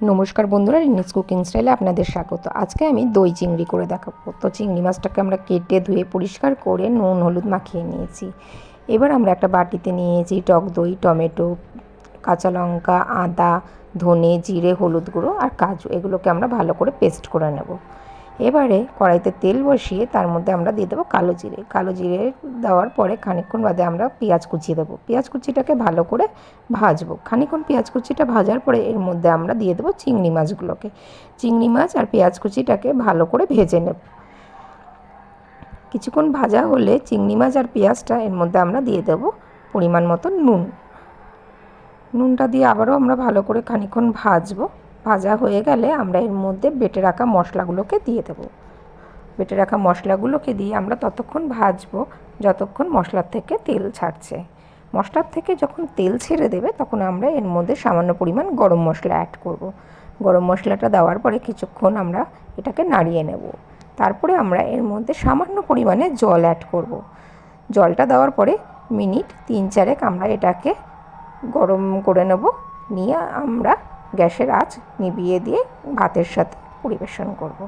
নমস্কার বন্ধুরা, রিনিস কুকিং স্টাইলে আপনাদের স্বাগত। আজকে আমি দই চিংড়ি করে দেখাবো। তো চিংড়ি মাছটাকে আমরা কেটে ধুয়ে পরিষ্কার করে নুন হলুদ মাখিয়ে নিয়েছি। এবার আমরা একটা বাটিতে নিয়েছি টক দই, টমেটো, কাঁচা লঙ্কা, আদা, ধনে, জিরে, হলুদ গুঁড়ো আর কাজু। এগুলোকে আমরা ভালো করে পেস্ট করে নেব। এবারে কড়াইতে তেল বসিয়ে তার মধ্যে আমরা দিয়ে দেবো কালো জিরে দেওয়ার পরে খানিকক্ষণ বাদে আমরা পেঁয়াজ কুচিয়ে দেবো। পেঁয়াজ কুচিটাকে ভালো করে ভাজবো। খানিকক্ষণ পেঁয়াজ কুচিটা ভাজার পরে এর মধ্যে আমরা দিয়ে দেবো চিংড়ি মাছগুলোকে। চিংড়ি মাছ আর পেঁয়াজ কুচিটাকে ভালো করে ভেজে নেব। কিছুক্ষণ ভাজা হলে চিংড়ি মাছ আর পেঁয়াজটা এর মধ্যে আমরা দিয়ে দেবো পরিমাণ মতো নুনটা দিয়ে আবারও আমরা ভালো করে খানিকক্ষণ ভাজবো। ভাজা হয়ে গেলে আমরা এর মধ্যে বেটে রাখা মশলাগুলোকে দিয়ে দেবো। বেটে রাখা মশলাগুলোকে দিয়ে আমরা ততক্ষণ ভাজবো যতক্ষণ মশলার থেকে তেল ছাড়ছে। মশলার থেকে যখন তেল ছেড়ে দেবে তখন আমরা এর মধ্যে সামান্য পরিমাণ গরম মশলা অ্যাড করব। গরম মশলাটা দেওয়ার পরে কিছুক্ষণ আমরা এটাকে নাড়িয়ে নেব। তারপরে আমরা এর মধ্যে সামান্য পরিমাণে জল অ্যাড করব। জলটা দেওয়ার পরে মিনিট 3-4 আমরা এটাকে গরম করে নেব। নিয়ে আমরা গ্যাসের আঁচ নিভিয়ে দিয়ে ভাতের সাথে পরিবেশন করব।